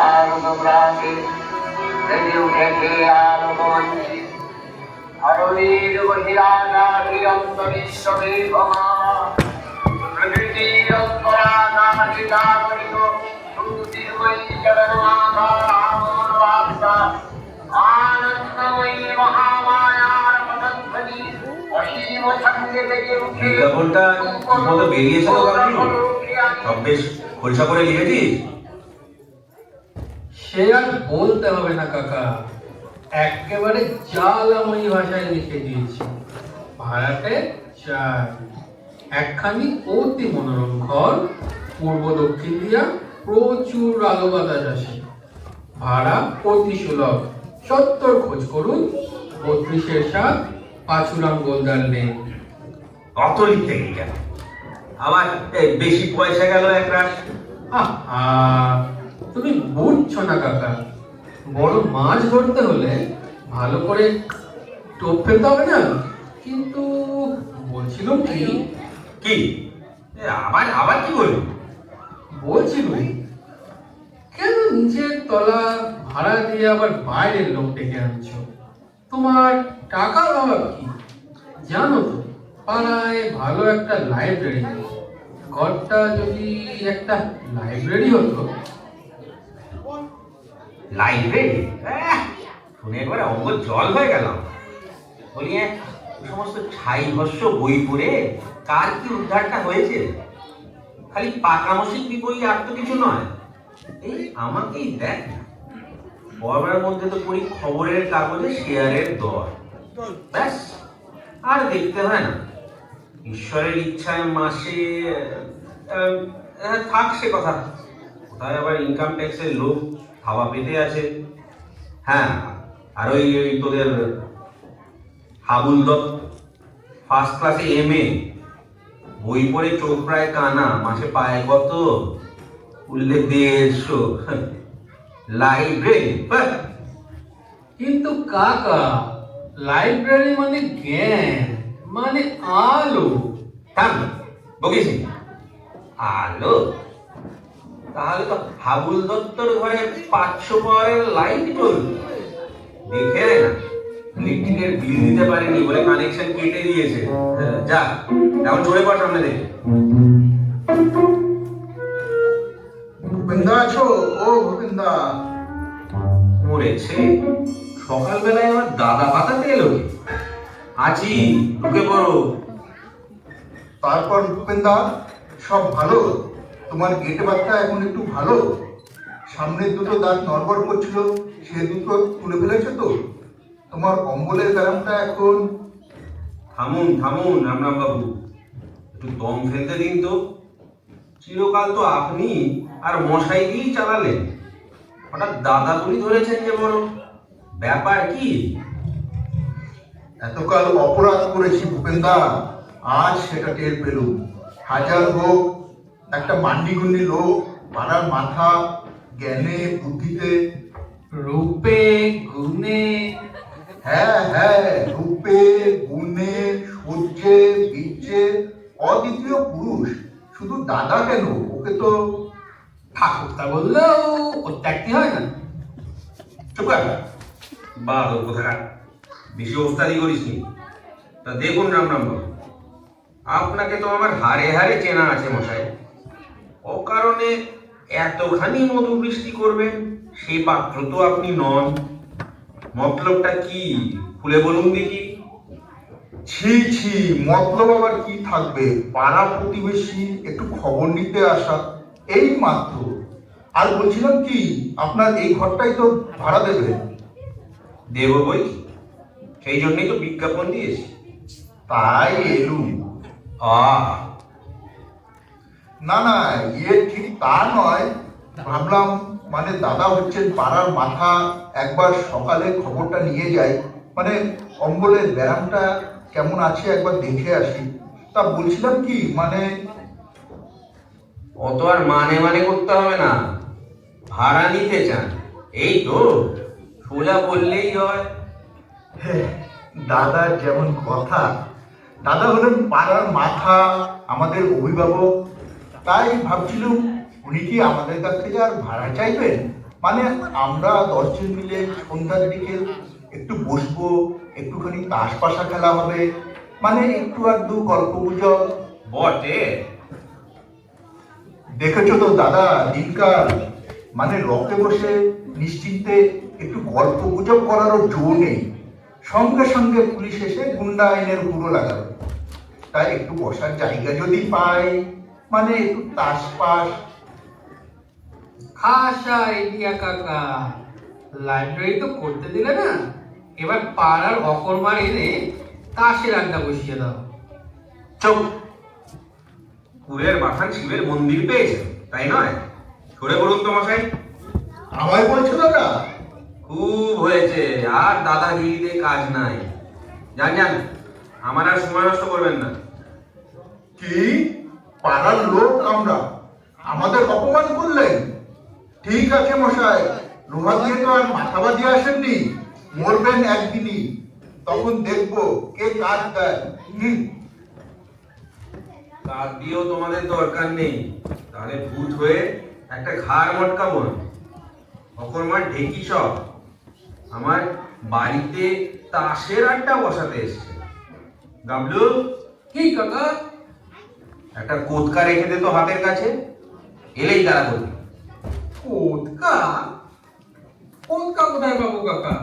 শারদ প্রাতে বেজে উঠেছে আলোকমঞ্চে। হরণীর বহিরাগারিয়ন্তরিশ্বরে ভমা প্রকৃতির অন্তরাগারে জাগরিত সুদীর্ঘই চরণাকার আমর বার্তা আনন্দময়ী মহামায়ার পদধ্বনি অসীম ছন্দে বেজে উঠে। বিজ্ঞাপনটা ঠিকমতো বেরিয়েছে তো কাকু? সব বেশ খোলসা করে লিখেছিস? সে আর বলতে হবে না কাকা, একেবারে জ্বালাময়ী ভাষায় লিখে দিয়েছি। ভাড়াটে চাই একখানি অতি মনোরম ঘর, পূর্ব দক্ষিণ দিয়া প্রচুর আলো বাতাস আসে, ভাড়া অতি সুলভ, সত্তর খোঁজ করুন, 32-7 পাঁচুরাম গোলদার লেন। কত লিখতে গেলি কেন? আবার বেশি পয়সা গেল এক রাশ। আহা, তুমি বুঝছো না কাকা, বড় মাছ ধরতে হলে ভালো করে টোপ ফেলতে হবে না? কিন্তু বলছিলাম কি, কি আবার আবার কি বলবি? বলছিলাম কেন নিচের তলা ভাড়া দিয়ে আবার বাইরের লোক ডেকে আনছো? তোমার টাকার অভাব কি? জানো তো পাড়ায় ভালো একটা লাইব্রেরি নেই। ঘরটা যদি একটা লাইব্রেরি হতো। লাইব্রেরি? শুনে একবারে অঙ্গ জল হয়ে গেলাম। বলি ওই সমস্ত ছাই ভস্য বই পড়ে কার কি উদ্ধারটা হয়েছে? খালি পাকামশিক বই, আর তো কিছু নয়। এই আমাকেই দেখ না, পড়ার মধ্যে তো পড়ি খবরের কাগজে শেয়ারের দর, ব্যাস আর দেখতে হয় না। ঈশ্বরের ইচ্ছায় মাসে থাক সে কথা, কোথায় আবার ইনকাম ট্যাক্সের লোক হাওয়া পেতে আছে। হ্যাঁ, আর ওই তোদের হাবুল দত্ত ফার্স্ট ক্লাসে MA, বই পড়ে চোখ প্রায় কানা, মাসে পায় কত? উল্লেখ 150। লাইব্রেরি? কিন্তু কাকা, লাইব্রেরি মানে জ্ঞান, মানে আলো। থাম, বকিস নি। আলো? তাহলে তো হাবুল দত্তর ঘরে 500 পাওয়ারের লাইট জ্বলবে। দেখে আয় না, ইলেকট্রিকের বিল দিতে পারেনি বলে কানেকশন কেটে দিয়েছে। যা এখন চলে পড় সামনে দেখে। ভূপেন্দা আছো? ও ভূপেন্দা, মরেছে সকালবেলায় আমার দাদা পাতাতে এলো কি? আছি, ঢুকে পড়ো। তারপর ভূপেন্দা সব ভালো? তোমার গেটে বাচ্চা এখন একটু ভালো? সামনের দুটো দাঁত নড়বড় করছিল, সে দুটো তুলে ফেলেছো তো? তোমার অম্বলের ব্যায়ামটা এখন? থামুন থামুন রামরাম বাবু, একটু দম ফেলতে দিন তো। চিরকাল তো আপনি আর মশাই দিয়েই চালালেন, হঠাৎ দাদা বলি ধরেছেন যে বড়, ব্যাপার কি? এতকাল অপরাধ করেছি ভূপেন্দা, আজ সেটা টের পেলুম। হাজার হোক একটা মান্ডিগুন্ডি লোক, পাড়ার মাথা, জ্ঞানে বুদ্ধিতে, রূপে গুণে। হ্যাঁ হ্যাঁ, রূপে গুণে সূর্যে বীর্যে অদ্বিতীয় পুরুষ। শুধু দাদা কেন, ওকে তো ঠাকুরটা বললেও ওর ত্যাগতে হয় না। চুপ কর বাদর কোথাকার, বেশি ওস্তাদি করিস নি। তা দেখুন রামরাম বাবু, আপনাকে তো আমার হাড়ে হাড়ে চেনা আছে মশাই। অকারণে এতখানি মধু বৃষ্টি করবেন সেই পাত্র তো আপনি নন। মতলবটা কি খুলে বলুন দেখি। ছি ছি, মতলব আবার কি থাকবে? পাড়া প্রতিবেশী একটু খবর নিতে আসা, এই মাত্র। আর বলছিলাম কি, আপনার এই ঘরটাই তো ভাড়া দেবেন? দেব বই, সেই জন্যই তো বিজ্ঞাপন দিয়েছি। তাই এলুম। আহ না না, ইয়ে ঠিক তা নয়, ভাবলাম মানে দাদা হচ্ছেন পাড়ার মাথা, একবার সকালে খবরটা নিয়ে যাই, মানে অম্বলের ব্যায়ামটা কেমন আছে একবার দেখে আসি। তা বলছিলাম কি, মানে অত আর মানে মানে করতে হবে না, ভাড়া নিতে চান এই তো, সোজা বললেই হয়। দাদার যেমন কথা, দাদা হলেন পাড়ার মাথা, আমাদের অভিভাবক, তাই ভাবছিলাম উনি কি আমাদের কাছ থেকে আর ভাড়া চাইবেন? মানে আমরা 10 জন মিলে সন্ধ্যার দিকে একটু বসবো, একটুখানি তাস পাশা খেলা হবে, মানে একটু আধটু গল্প গুজব। বটে। দেখেছো তো দাদা দিনকাল, মানে রকে বসে নিশ্চিন্তে একটু গল্প গুজব করারও জো নেই, সঙ্গে সঙ্গে পুলিশ এসে গুন্ডা আইনের হুড়ো লাগাবে। তাই একটু বসার জায়গা যদি পাই, মানে একটু তাস পাস। আশা আইডিয়া কাকা, লাইব্রেরি তো করতে দিলে না, এবার পাড়ার অকর্মার এনে তাসের আড্ডা বসিয়ে দাও। চুপ। কুরের মাথান শিবের মন্দির পেয়েছে, তাই নয়? সরে বলুন তো মশাই। আমায় বলছো দাদা? খুব হয়েছে, আর দাদাগিরিতে কাজ নাই। যান যান, আমার আর সময় নষ্ট করবেন না। কি পাড়ার লোক আমরা, আমাদের অপমান করলেন? ঠিক আছে মশাই, লোহা দিয়ে তো আর মাথা বাজিয়ে আসেননি, মরবেন একদিনই, তখন দেখবো কে কাজ দেয়। কাজ দিয়েও তোমাদের দরকার নেই, তাহলে ভূত হয়ে একটা ঘাড় মটকাবো না। অকর্মার ঢেকি সব আমার বাড়িতে তাসের আড্ডা বসাতে এসছে। গাবলু, কি কাকা? একটা কোতকা রেখে দে তো হাতের কাছে, এলেই তারা করবি। কোতকা? কোতকা কোথায় পাবো কাকা?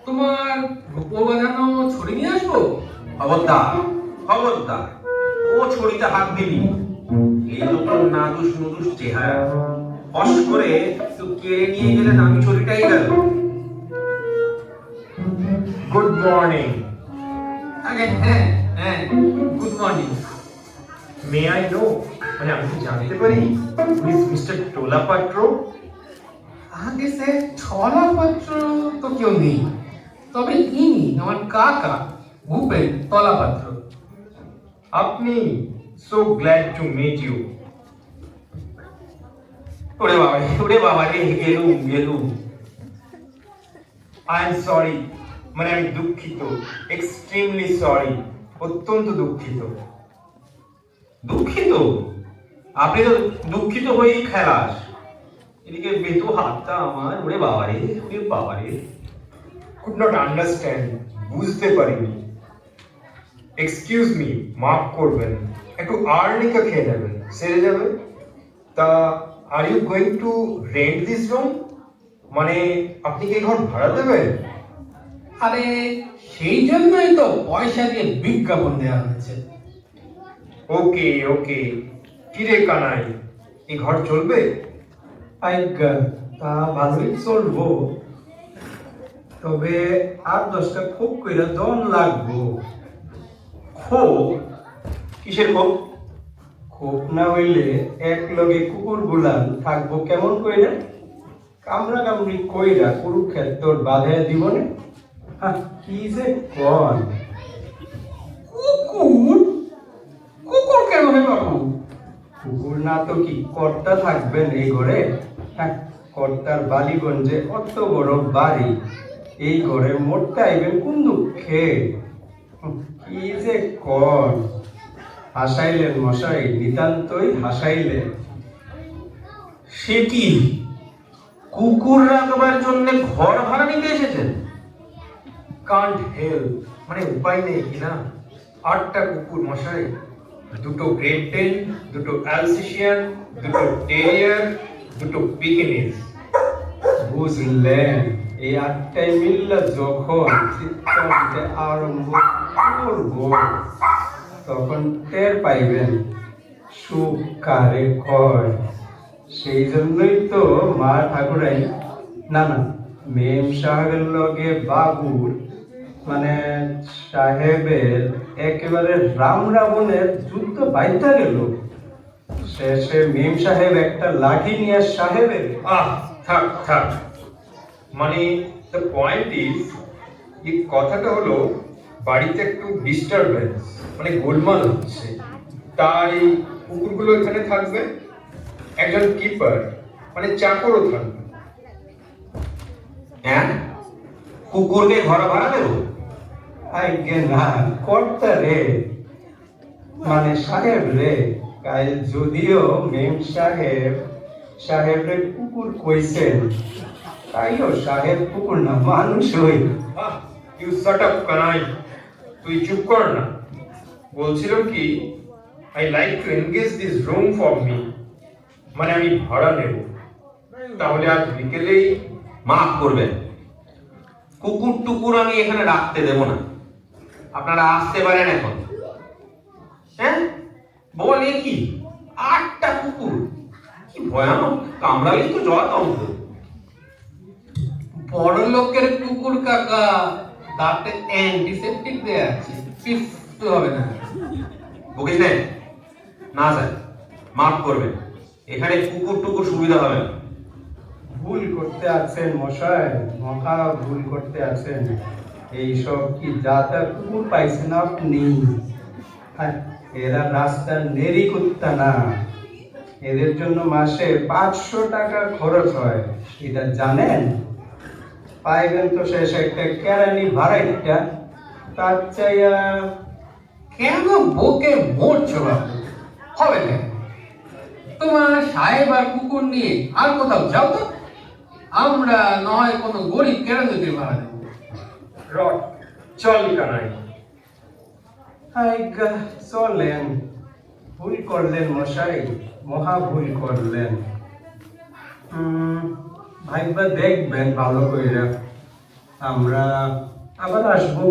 তোমার রূপো বাঁধানো ছড়ি নিয়ে আসবো? খবরদার, খবরদার, ও ছড়িতে হাত দিবি। এই লোকের নাদুস নুদুস চেহারা, ফস করে তো কেড়ে নিয়ে গেলে দামি ছড়িটাই গেল। Good morning. আগে হ্যাঁ হ্যাঁ, good morning. May I know, মানে আমি কি জানতে পারি মিস্টার টোলা পাত্র? আগে সে ছলা পাত্র তো কেউ নেই, তবে ইনি আমার কাকা ভূপেন তলা পাত্র। আপনি, so glad to meet you. ওরে বাবা রে, গেলুম গেলুম। আই এম সরি, মানে আমি দুঃখিত, এক্সট্রিমলি সরি, অত্যন্ত দুঃখিত। দুঃখিত? আপনি তো দুঃখিত হয়েই খেলাস। এদিকে বেতু হাতটা আমার, ওরে বাবা রে, ওরে বাবা রে। কুড নট আন্ডারস্ট্যান্ড, বুঝতে পারিনি। এক্সকিউজ মি, মাফ করবেন, একটু আর্নিকা খেয়ে নেবেন, সেরে যাবে। তা are you going to rent this room? মানে আপনি কি এই ঘর ভাড়া দেবেন? আরে সেই জন্যই তো পয়সা দিয়ে বিজ্ঞাপন দেওয়া হয়েছে। ওকে ওকে, কিরে কানাই, এই ঘর চলবে? আজ্ঞা, তা ভালোই চলবো, তবে আর 10টা খুব কইরা দন লাগবো। ক্ষোভ? কিসের ক্ষোভ? খুব না হইলে এক লগে কুকুর গুলান থাকবো কেমন কইরা? কামড়া কামড়ি কইরা কুরুক্ষেত্রর বাঁধাইয়া দিবনে। কি যে কন! কুকুর? কুকুর কেন হে বাবু? কুকুর না তো কি কর্তা থাকবেন এই ঘরে? কর্তার বালিগঞ্জে অত বড় বাড়ি, এই ঘরে মোটটা আইবেন কোন দুঃখে? কি যে কন! হাসাইলেন মশাই, নিতান্তই হাসাইলেন। সে কি, কুকুর রাখবার জন্য ঘর ভাড়া নিতে এসেছেন? কান্ট হেল্প, মানে উপায় নেই কিনা। 8টা কুকুর মশাই, 2টো গ্রেট ডেন, 2টো অ্যালসেশিয়ান, 2টো টেরিয়ার, 2টো পিকিনিজ। বুঝলেন, এই 8টাই মিল্লা যখন চিত্রান্তে আরম্ভ করব, তখন টের পাইবেন সুখ কারে কয়। সেই জন্যই তো মা ঠাকুরাই, না না, মেম সাহেবের লগে বাবুর, মানে সাহেবের একেবারে রাম রাবণের যুদ্ধ বাইতা গেল। শেষে মেম সাহেব একটা লাঠি নিয়ে সাহেবের আহ, থাক থাক, মানে দ্য পয়েন্ট ইজ, এই কথাটা হলো বাড়িতে একটু ডিস্টারবেন্স, মানে গোলমাল হচ্ছে, তাই কুকুরগুলো এখানে থাকবে, একজন কিপার মানে চাকরও থাকবে। হ্যাঁ, কুকুরকে ঘর ভাড়া দেবো? আজ্ঞে না, কর্তা রে, মানে সাহেব রে। কাল যদিও মেম সাহেব সাহেবের কুকুর কইছেন, তাইও সাহেব কুকুর না, মানুষ হই। ইউ শাট আপ কানাই, তুই চুপ কর না। বলছিলাম কি, I like to engage this room for me, মানে আমি ভাড়া নেব। তাহলে আজ বিকেলেই মাফ করবেন, কুকুর টুকুর আমি এখানে রাখতে দেব না। আপনারা আসতে পারেন এখন। হ্যাঁ, বলে কি 8টা কুকুর, কি ভয়ানক, কামড়ালেই তো জল অঙ্ক। বড় লোকের কুকুর কাকা, তাতে অ্যান্টিসেপটিক দেয়া আছে, পিছতে হবে না। বকিস নে? না স্যার, মাফ করবেন, এখানে কুকুর টুকুর সুবিধা হবে না। ভুল করতে আছেন মশাই, মহা ভুল করতে আছেন। এইসব কি যাতা কুকুর পাইছেন আপনি? হ্যাঁ, এরা রাস্তার নেরি কুত্তা না, এদের জন্য মাসে 500 টাকা খরচ হয়, এটা জানেন? পাইবেন তো শেষ একটা কেরানি ভাড়াইটা, তার চাইয়া। কেন বকে মরছো বাবু? হবে না, তোমার সাহেব আর কুকুর নিয়ে আর কোথাও যাও তো, আমরা নয় কোনো গরিব কেরানিকে ভাড়া দেবো। রড, চল কানাই। আইগা চলেন, ভুল করলেন মশাই, মহা ভুল করলেন। ভাইবা দেখবেন ভালো কইরা, আমরা আবার আসবো।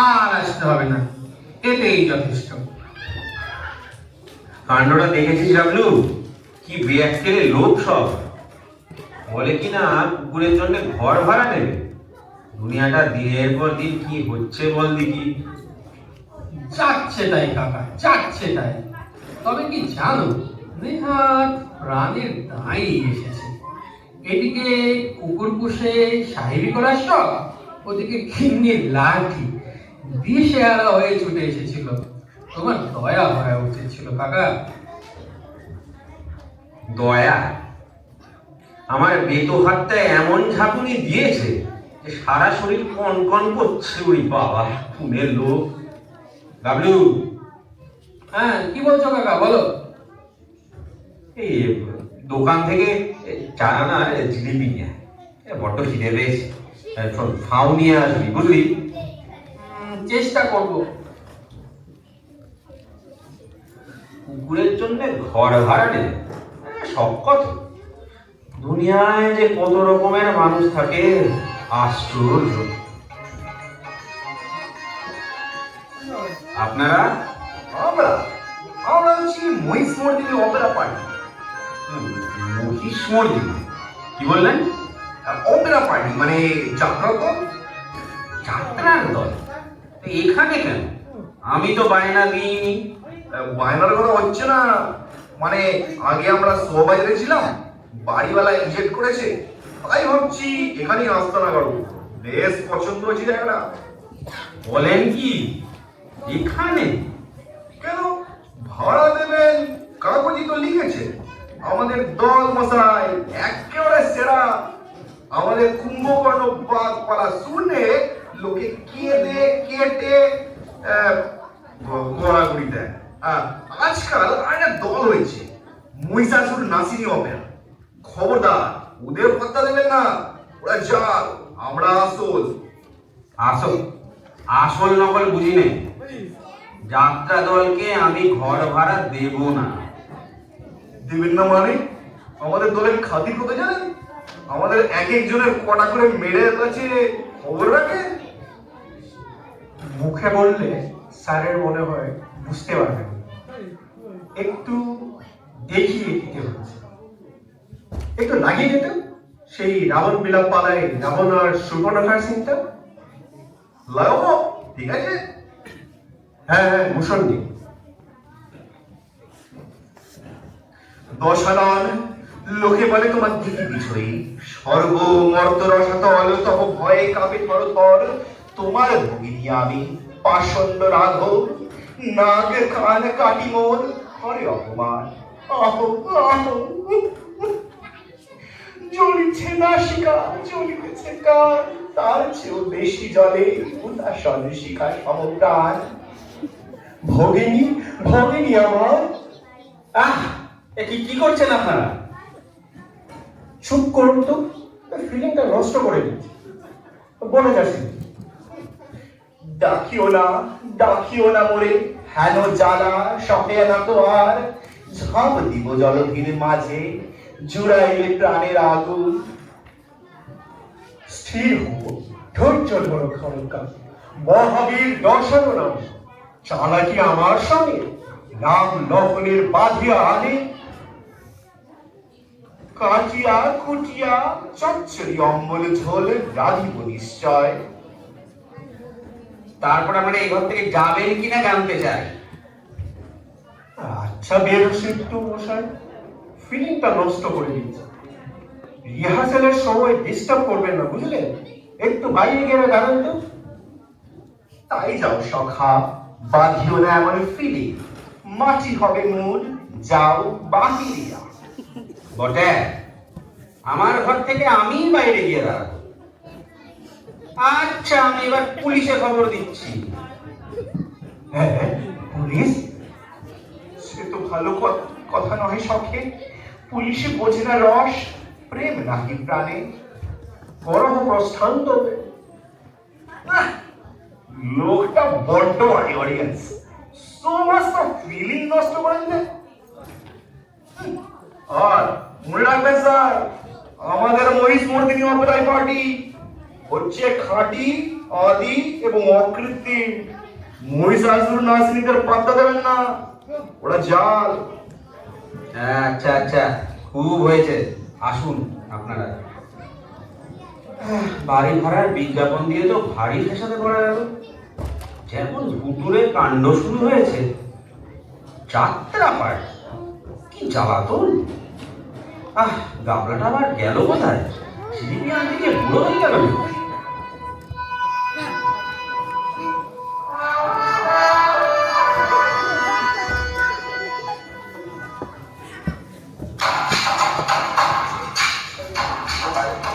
আর আসতে হবে না, এতেই যথেষ্ট। কাণ্ডটা দেখেছিস ডাবলু, কি বেয়াক্কেলে লোক সব। বলে কি না কুকুরের জন্য ঘর ভাড়া নেবে। দুনিয়াটা দিনের পর দিন কি হচ্ছে বল দেখি। যাচ্ছে তাই কাকা, যাচ্ছে তাই। তবে কি জানো, নেহাত প্রাণের দায় এসেছে। এদিকে কুকুর পুষে সাহেবি করার শখ, ওদিকে ঘিন্নির লাঠি দিশেহারা হয়ে ছুটে এসেছিল। তোমার দয়া হওয়া উচিত ছিল কাকা। দয়া? আমার বেতো হাতটা এমন ঝাঁকুনি দিয়েছে যে সারা শরীর কন কন করছে। ওই বাবা, খুনের লোক। ডাবলু, হ্যাঁ, কি বলছো কাকা, বলো। এই দোকান থেকে চারানা জিলিপি নিয়ে বড্ড খিদে পেয়েছে, ফাউ নিয়ে আসবি বুঝলি। চেষ্টা করবো। কুকুরের জন্য ঘর ভাড়া নেবে, সব কথা। দুনিয়ায় যে কত রকমের মানুষ থাকে, আশ্চর্য। আপনারা? আমরা আমরা হচ্ছি মহিষ মর্দিনী অপেরা পার্টি। মহিষ মর্দিনী? কি বললেন? অপেরা পার্টি মানে যাত্রা দল। যাত্রার দল? তো এখানে কেন? আমি তো বায়না দিইনি। বায়নার কথা হচ্ছে না, মানে আগে আমরা শোবাজারে ছিলাম, বাড়িওয়ালা ইনজেক্ট করেছে, তাই ভাবছি এখানেই আস্তানা করবো। বেশ পছন্দ হয়েছে জায়গাটা। বলেন কি, এখানে? কেন, ভাড়া দেবেন, কাগজই তো লিখেছে। আমাদের দল মশাই একেবারে সেরা। আমাদের কুম্ভকর্ণ বাঘ পালা শুনে লোকে কেঁদে কেটে গড়াগড়ি দেয়। আজকাল একটা দল হয়েছে, মহিষাসুর নাসিনী অপেরা। খবরদার, ওদের পাত্তা দেবেন না, ওরা জাল, আমরা আসল। আসল আসল নকল বুঝি নেই। যাত্রা দলকে আমি ঘর ভাড়া দেব না। দেবেন না মানে? আমাদের দলের খাতির কত জানেন? আমাদের এক একজনের কটা করে মেরে কাছে খবর রাখে। মুখে বললে স্যারের মনে হয় বুঝতে পারবেন, একটু দেখিয়ে দিতে হচ্ছে। একটু লাগিয়ে দিত সেই রাবণ বিলাপ পালায় রাবণ আর সুবর্ণকার সিংটা। লাগাবো, ঠিক আছে। হ্যাঁ হ্যাঁ, মুসন্দি। দশানন লোকে বলে তোমার দিদি বিছই, স্বর্গ মর্ত রসাতল তব ভয়ে কাঁপে থরথর। তোমার ভগিনী আমি পাষণ্ড রাঘব, নাগ কান কাটি মোর করে অপমান। আহো আহো, জ্বলিছে নাসিকা, জ্বলিতেছে কান, তার চেয়েও বেশি জলে উদাসন শিখা সমপ্রাণ। ভগিনী ভগিনী আমার। আহ, এ কি করছেন আপনারা? চুপ করুন তো, ফিলিংটা নষ্ট করে দিচ্ছে। বলে যাচ্ছি, ডাকিও না মোরে, হেন জ্বালা সহে না তো আর, ঝাঁপ দিব জলধির মাঝে, জুড়াইলে প্রাণের আগুন। স্থির হো, ধৈর্য ধরো ক্ষণকাল, মহাবীর দর্শন নাম, চালাকি আমার সঙ্গে নাম লহনের বাঁধিয়া আনে, কাটিয়া কুটিয়া চচ্চড়ি অম্বল ঝোল রাধিব নিশ্চয়। তারপর আমরা এই ঘর থেকে যাবেন কিনা জানতে চাই। আচ্ছা বেরোসি একটু মশাই, ফিলিংটা নষ্ট করে দিচ্ছে। রিহার্সালের সময় ডিস্টার্ব করবেন না, বুঝলেন? একটু বাইরে গেলে দাঁড়ান তো। তাই যাও সখা, বাঁধিও না এমন ফিলিং, মাটি হবে মূল, যাও বাহিরিয়া। বটে, আমার ঘর থেকে আমি বাইরে গিয়ে দাঁড়াবো। আচ্ছা, আমি এবার পুলিশে খবর দিচ্ছি। হ্যাঁ, পুলিশ? সে তো ভালো কথা নয় সখে, পুলিশে বোঝে না রস, প্রেম নাকি প্রাণে। গরম প্রস্থান তবে। আহ, লোকটা বড্ড অডিয়েন্স, সমস্ত ফিলিং নষ্ট করে দিলে। আর মনে রাখবেন স্যার, আমাদের মহিষ মর্দিনী অপেরাই পার্টি হচ্ছে খাঁটি, আদি এবং অকৃত্রিম। মহিষাসুর নাসিনীদের পাত্তা দেবেন না, ওরা জাল। আচ্ছা আচ্ছা, খুব হয়েছে, আসুন আপনারা। বাড়ি ভাড়ার বিজ্ঞাপন দিয়ে তো ভারী ফেসাতে করা গেল। যেমন ভুতুরে কাণ্ড শুরু হয়েছে, যাত্রা পাঠ, কি জ্বালাতন। গাবলাটা আবার গেল কোথায়? জিলিপি আনতে গিয়ে বুড়ো হয়ে গেল নাকি?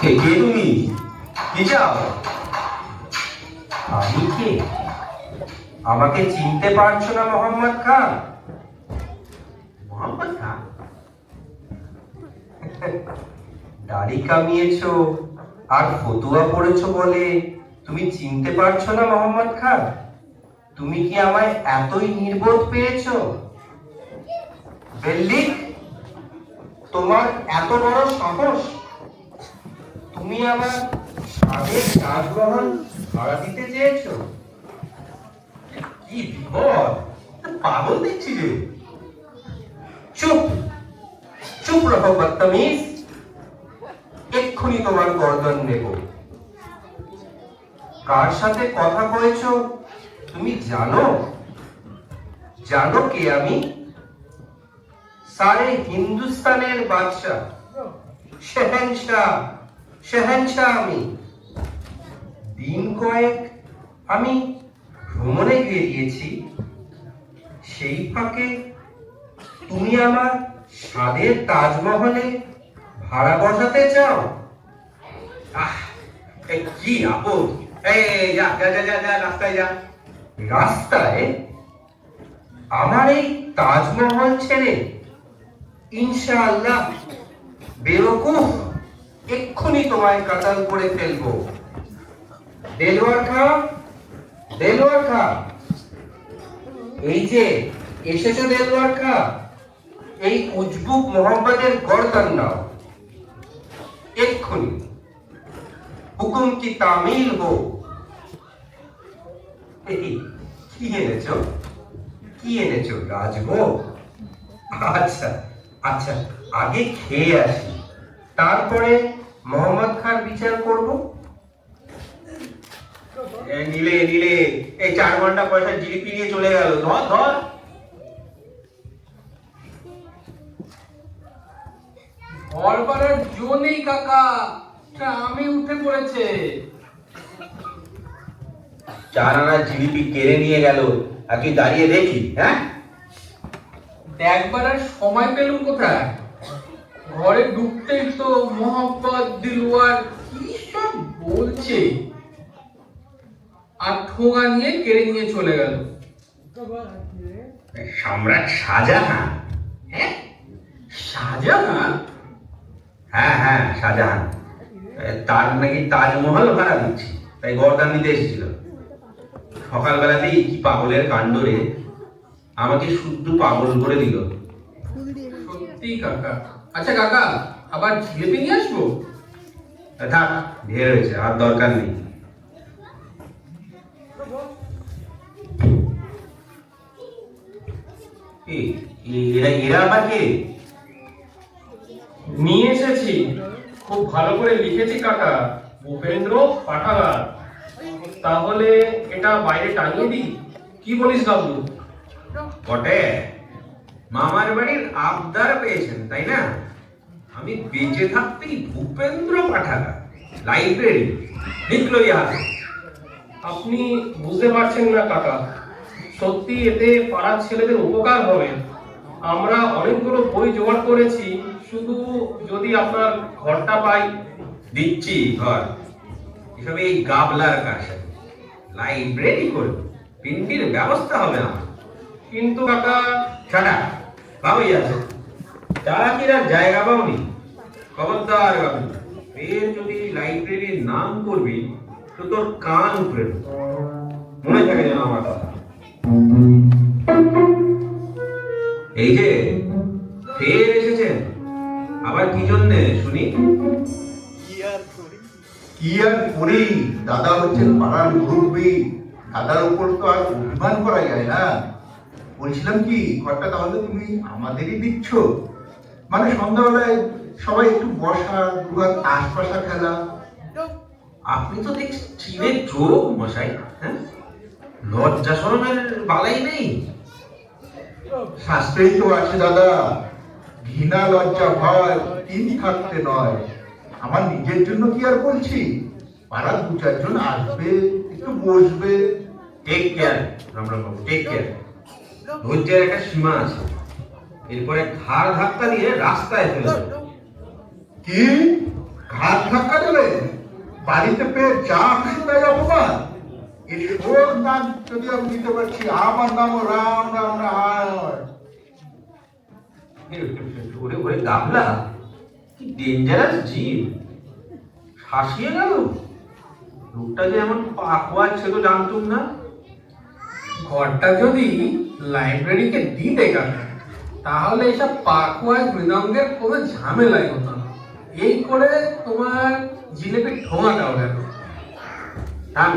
কে তুমি? কি চাও? আমি কে? আমাকে চিনতে পারছো না মোহাম্মদ খান? মোহাম্মদ খান? দাড়ি কামিয়েছো আর ফতুয়া পড়েছো বলে তুমি চিনতে পারছো না মোহাম্মদ খান? তুমি কি আমায় এতই নির্বোধ পেয়েছো? বেল্লিক, তোমার এত বড় সাহস! তুমি আমার স্বামীর রাজগ্রহণ ভাড়া দিতে চেয়েছো? কি বিপদ! পাগল দেখছি যে। চুপ চুপ রহো বদতমিজ, এক্ষুনি তোমার গর্দন নেব। কার সাথে কথা কয়েছো তুমি জানো? জানো কে আমি? সারে হিন্দুস্তানের বাদশাহ, শেহেনশাহ, শেহেনশাহ আমি। দিন কয়েক আমি ভ্রমণে বেরিয়েছি, সেই ফাঁকে তুমি আমার স্বাদের তাজমহলে ভাড়া বসাতে চাও? কি আপদ! যা যা যা যা, রাস্তায় যা। রাস্তায়? আমার এই তাজমহল ছেড়ে? ইনশাআল্লাহ। বেরকুফ, এক্ষুনি তোমায় কাতাল করে ফেলবো। দেলোয়ার খা, দেলোয়ার খা, এই যে এসেছো দেলোয়ার খা, এই উজবুক মোহাম্মদের গর্দান নাও এক্ষুনি। হুকুম কি তামিল হো। কি এনেছো? কি এনেছো রাজভোগ? আচ্ছা আচ্ছা, আগে খেয়ে আসি, তারপরে মোহাম্মদ খান বিচার করব। নিলে নিলে, এই 4 ঘন্টা পয়সা জিলিপি নিয়ে চলে গেল। ধর ধর। ঘর ভাড়ার জো নেই কাকা, আমি উঠে পড়েছে। 4 আনা জিলিপি কেড়ে নিয়ে গেল, আর তুই দাঁড়িয়ে দেখি? হ্যাঁ, দেখবার আর সময় পেলুম কোথায়? ঘরে ঢুকতেই তো মোহাম্মদ দিলওয়ার কি সব বলছে, আর ঠোঙা নিয়ে কেড়ে নিয়ে চলে গেল। সম্রাট শাহজাহান? হ্যাঁ, শাহজাহান? হ্যাঁ হ্যাঁ, শাহজাহান। তার নাকি তাজমহল ভাড়া দিচ্ছি, তাই গরদান দিতে এসেছিল। সকালবেলাতেই কি পাগলের কাণ্ড রে, আমাকে শুদ্ধ পাগল করে দিল। সত্যি কাকা। আচ্ছা কাকা, আবার জিলেপি নিয়ে আসবো? থাক, ঢের হয়েছে, আর দরকার নেই। এরা আবার কে? নিয়ে এসেছি, খুব ভালো করে লিখেছি কাকা, ভূপেন্দ্র পাঠাগার। তাহলে এটা বাইরে টাঙিয়ে দিই, কি বলিস বাবু? বটে, মামার বাড়ির আবদার পেয়েছেন তাই না? আমি বেঁচে থাকতেই ভূপেন্দ্র পাঠাগার, লাইব্রেরি লিখলো ইহার। আপনি বুঝতে পারছেন না কাকা, সত্যি এতে পাড়ার ছেলেদের উপকার হবে। আমরা অনেকগুলো বই জোগাড় করেছি, শুধু যদি আপনার ঘরটা পাই। দিচ্ছি ঘর, এসব এই গাবলার কাছে। লাইব্রেরি করবে, পিন্ডির ব্যবস্থা হবে না। কিন্তু কাকা, ছাড়া বাবুই আছে, চালাকিরা জায়গা পাওনি। খবরদার বাবু, ফের যদি লাইব্রেরির নাম করবি তো তোর কান উপরে দেবো। মনে থাকে যেন আমার কথা। এই যে ফের এসেছেন, আবার কি জন্যে শুনি? কি আর করি, দাদা হচ্ছেন পাড়ার মুরব্বী, দাদার উপর তো আর অভিমান করা যায় না। বলছিলাম কি, ঘরটা তাহলে তুমি আমাদেরই দিচ্ছ? মানে সন্ধ্যাবেলায় সবাই একটু বসা, দুহাত তাস পাশা খেলা। আপনি তো দেখছি চিনের যোগ মশাই, হ্যাঁ? লজ্জা শরমের বালাই নেই। শাস্ত্রেই তো আছে দাদা, ঘৃণা লজ্জা ভয় তিন থাকতে নয়। আমার নিজের জন্য কি আর বলছি, পাড়ার দু চারজন আসবে, একটু বসবে। টেক কেয়ার রামরাম বাবু, টেক কেয়ার। ধৈর্যের একটা সীমা আছে, এরপরে ঘাড় ধাক্কা দিয়ে রাস্তায় ফেলে দেবে। কি ঘাট ধাক্কা দেবে? বাড়িতে পেয়ে যা খুশি তাই অপমান? এর ওর নাম যদি আমি দিতে পারছি, আমার নামও রাম রাম রায়। ওরে ওরে গামলা, কি ডেঞ্জারাস জীব, শাসিয়ে গেল। লোকটা যে এমন পাকুয়া ছিল জানতুম না। ঘরটা যদি লাইব্রেরিকে দিতে কাকা, তাহলে এসব পাকুয়া মৃদঙ্গের কোনো ঝামেলাই হতো না। এই করে তোমার জিলেপি ঠোঙাটাও গেল। থাম,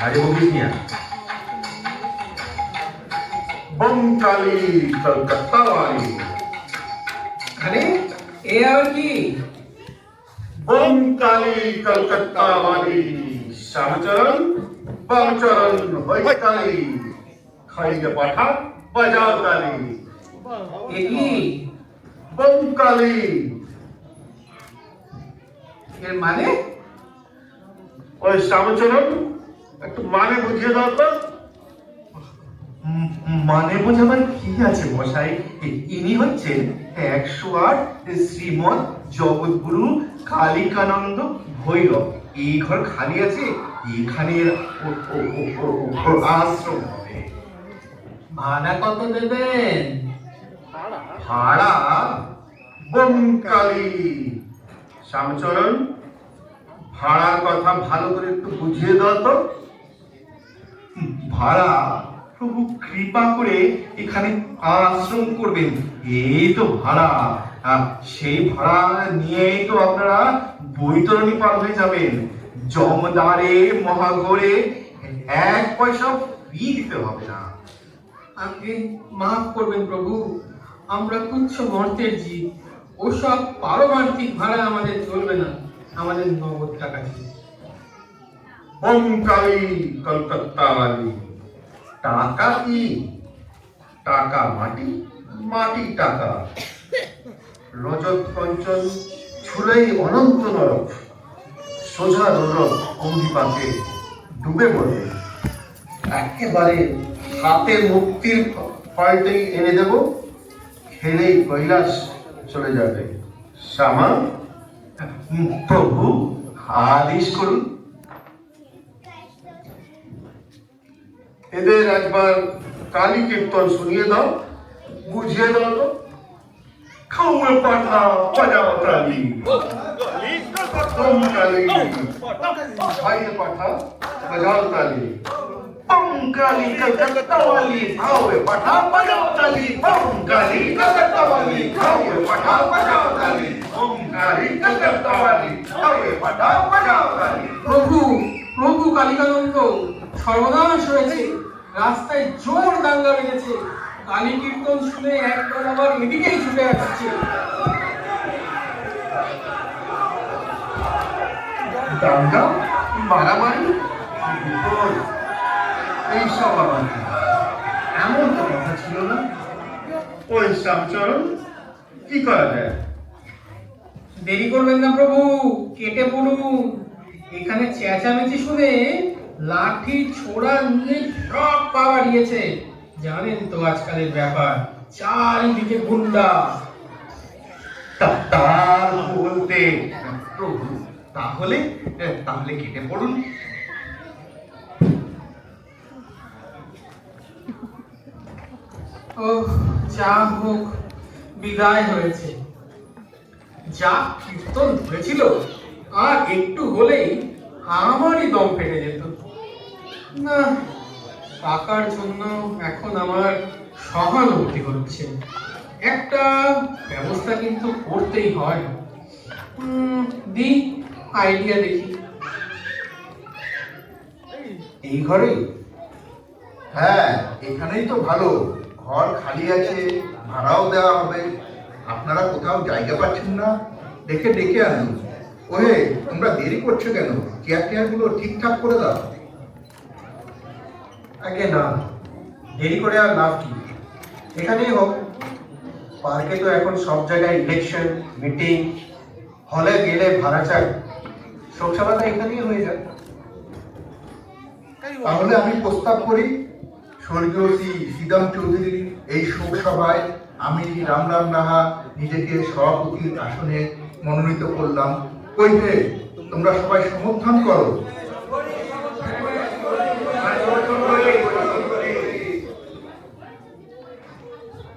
আরে বকিস নিয়া। बंगाली कलकत्ता वाली, আরে এ আবার কি? बंगाली कलकत्ता वाली, श्यामचरण बामचरण वैताली, खाइए पाठा बजाओ ताली। এ কি? बंगाली এর মানে? ওই শ্যামচরণ, একটু মানে বুঝিয়ে দাও তো। মানে বোঝাবার কি আছে মশাই, ইনি হচ্ছেন 108 শ্রীমৎ জগৎগুরু কালিকানন্দ ভৈরব। এই ঘর খালি আছে, এখানে আশ্রম হবে। ভাড়া কত দেবেন? ভাড়া বঙ্কালী। শ্যামচরণ, ভাড়ার কথা ভালো করে একটু বুঝিয়ে দাও তো। ভাড়া প্রভু কৃপা করে এখানে আশ্রম করবেন, এই তো ভাড়া। সেই ভাড়া নিয়েই তো আপনারা বৈতরণী পার হয়ে যাবেন। জমদারে মহাগরে 1 পয়সা ফি দিতে হবে না। আপনি মাফ করবেন প্রভু, আমরা তুচ্ছ মর্তের জীব, ওসব পারমার্থিক ভাড়া আমাদের চলবে না, আমাদের নগদ টাকা চাই। বঙ্কালী কলকাত্তা वाली, টাকা কি? টাকা মাটি, মাটি টাকা। রজত কঞ্চন ছুলেই অনন্ত নরক, সোজা নরক অঙ্গিপাতে ডুবে পড়বে। একেবারে হাতে মুক্তির ফলটাই এনে দেব, খেলেই কৈলাস চলে যাবে। শ্যামা, প্রভু আদেশ করুন। এদের একবার কালী কীর্তন শুনিয়ে দাও, বুঝিয়ে দাও তো। খাওয়ে পাঠা বাজাও তালি কালি খাইয়ে পাঠা বাজাও তালি पंकाली कलकत्ता वाली खाओ पठा बजाओ ताली पंकाली कलकत्ता वाली खाओ पठा बजाओ ताली पंकाली कलकत्ता वाली खाओ पठा बजाओ ताली প্রভু প্রভু কালিকানন্দ সর্বনাশ হয়েছে, রাস্তায় জোর দাঙ্গা বেজেছে। কালী কীর্তন শুনে একদল আবার এদিকেই ছুটে আসছে। দাঙ্গা মারামারি বিপদ এইসব আবার কি? এমন তো কথা ছিল না। ওই শ্যামচরণ কি করা যায়? দেরি করবেন না প্রভু, কেটে পড়ুন। এখানে চেঁচামেচি শুনে লাঠি ছোড়া নিয়ে সব পা বাড়িয়েছে। জানেন তো আজকালের ব্যাপার, চারিদিকে গুন্ডা। তার বলতে প্রভু তাহলে তাহলে কেটে পড়ুন। ও যা হোক, বিদায় হয়েছে। যা কীর্তন হয়েছিল, আর একটু হলেই আমারই দম ফেটে যেত। না, টাকার জন্য এখন আমার সহানুভূতি হচ্ছে। একটা ব্যবস্থা কিন্তু করতেই হয়। দি আইডিয়া দেখি। এই ঘরেই? হ্যাঁ, এখানেই তো ভালো। ঘর খালি আছে, ভাড়াও দেওয়া হবে। আপনারা কোথাও জায়গা পাচ্ছেন না, দেখে ডেকে আনুন। ওহে, তোমরা দেরি করছো কেন? চেয়ার গুলো ঠিকঠাক করে দাও। আগে না, দেরি করে আর লাভ কি? এখানেই হোক। পার্কে তো এখন সব জায়গায় ইলেকশন, মিটিং, হলে গেলে ভাড়া চাই। শোকসভাটা এখানেই হয়ে যায়। তাহলে আমি প্রস্তাব করি, স্বর্গীয় শ্রী শ্রীদাম চৌধুরীর এই শোক সভায় আমি রামরাম রাহা নিজেকে সভাপতির আসনে মনোনীত করলাম। ওই হে, তোমরা সবাই সমর্থন করো।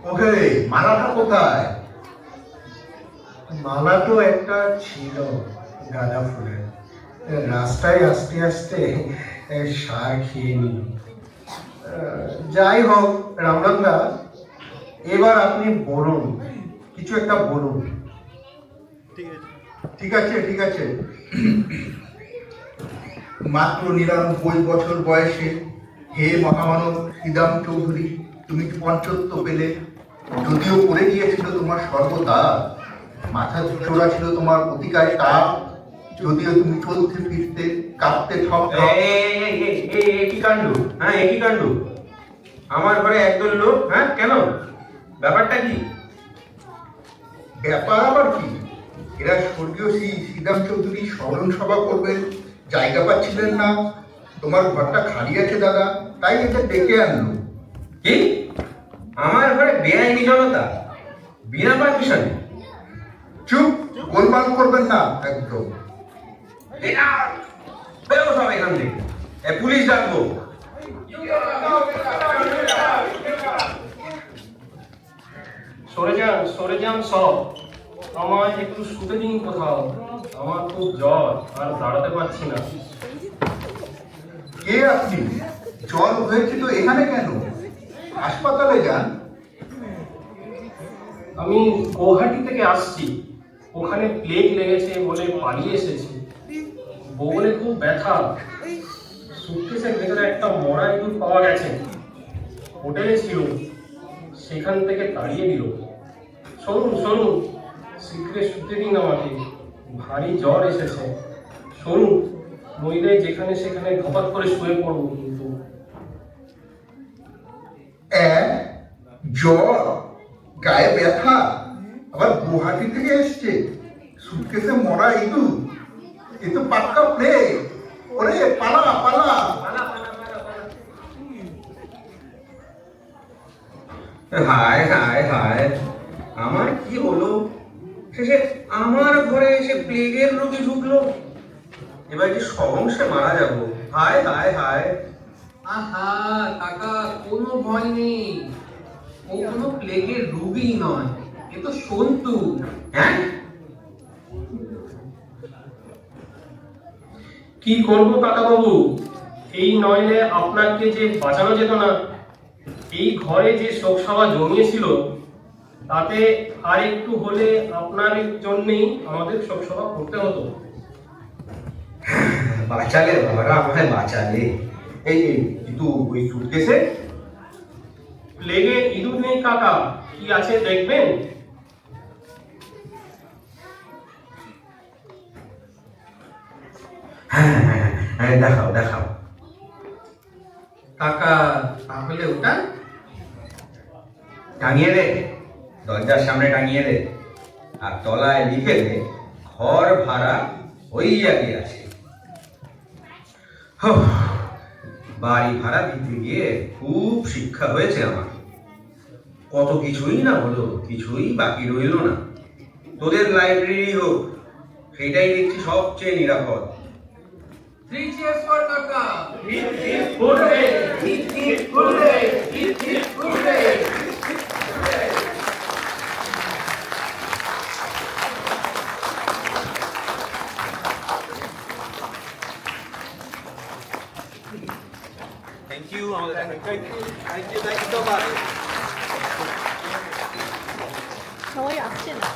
ওহে, মালাটা কোথায়? মালা তো একটা ছিল গাঁদা ফুলের, রাস্তায় আসতে আসতে সার খেয়ে নিল। যাই হোক রামনান্দা, এবার আপনি বলুন, কিছু একটা বলুন। ঠিক আছে ঠিক আছে। মাত্র 99 বছর বয়সে হে মহামানব শ্রীদাম চৌধুরী, তুমি পঞ্চত্ব পেলে। যদিও পড়ে গিয়েছিল তোমার সর্বদা, মাথা চোরা ছিল তোমার অতিকায় তাপ। যদিও তুমি চলতে ফিরতে কাঁপতে ঠক ঠক। কি কাণ্ড! হ্যাঁ, একই কাণ্ড। আমার ঘরে একদল লোক, হ্যাঁ কেন? ব্যাপারটা কি? ব্যাপার আবার কি? এরা স্বর্গীয় শ্রী শ্রীদাম চৌধুরী স্মরণ সভা করবেন, জায়গা পাচ্ছিলেন না। তোমার ঘরটা খালি আছে দাদা, তাই এদের ডেকে আনলো। কি? আমার ঘরে বেআইনি জনতা, বিনা পারমিশনে? চুপ, গোলমাল করবেন না একদম। বেরো সব এখান থেকে, পুলিশ ডাকবো। সরে যান সব। আমায় একটু শুতে দিন কোথাও। আমার খুব জ্বর, আর দাঁড়াতে পারছি না। কে আপনি? জ্বর হয়েছে তো এখানে কেন? হাসপাতালে যান। আমি গৌহাটি থেকে আসছি, ওখানে প্লেগ লেগেছে বলে পালিয়ে এসেছি। বগলে খুব ব্যথা। সুটকেসের ভেতরে একটা মরা ইঁদুর পাওয়া গেছে, হোটেলে ছিল, সেখান থেকে তাড়িয়ে দিল। সরুন, শীঘ্রে শুতে দিন আমাকে, ভারী জ্বর এসেছে। সরুন, নইলে যেখানে সেখানে ধপাত করে শুয়ে পড়বো কিন্তু। জ্বর, গায়ে ব্যথা, আবার গুয়াহাটি থেকে এসছে, সুটকেসে মরা ইঁদুর, এ তো পাক্কা প্লেগ। ওরে পালা পালা। হায় হায় হায়, আমার কি হলো? শেষে আমার ঘরে এসে প্লেগের রোগী ঢুকলো। এবার যে সবংশে মারা যাব। হায় হায় হায়। আহা কাকা, কোনো ভয় নেই। ও কোনো প্লেগের রোগী নয়, এ তো সন্তু। হ্যাঁ, কি করবো কাকা বাবু, এই নইলে আপনাকে যে বাঁচানো যেত না। এই ঘরে যে শোকসভা জমিয়েছিল তাতে আর একটু হলে আপনার জন্যই আমাদের শোকসভা করতে হতো। বাঁচালে বাবারা, আমায় বাঁচালে। এই এই, কিন্তু ওই সুটকেসে প্লেগে ইঁদুর নেই কাকা, কি আছে দেখবেন? হ্যাঁ হ্যাঁ হ্যাঁ, দেখাও দেখাও। কাকা তাহলে ওটা টাঙিয়ে দে, দরজার সামনে টাঙিয়ে দে, আর তলায় লিখে দে ঘর ভাড়া ওই আগে আছে। হুঁ, বাড়ি ভাড়া দিতে গিয়ে খুব শিক্ষা হয়েছে আমার। কত কিছুই না হলো, কিছুই বাকি রইল না। তোদের লাইব্রেরি হোক, সেটাই দেখছি সবচেয়ে নিরাপদ। 3 cheers for কাকা। থ্যাংক ইউ আমাদের, থ্যাংক ইউ সো মাচ। সবাই আসছে না।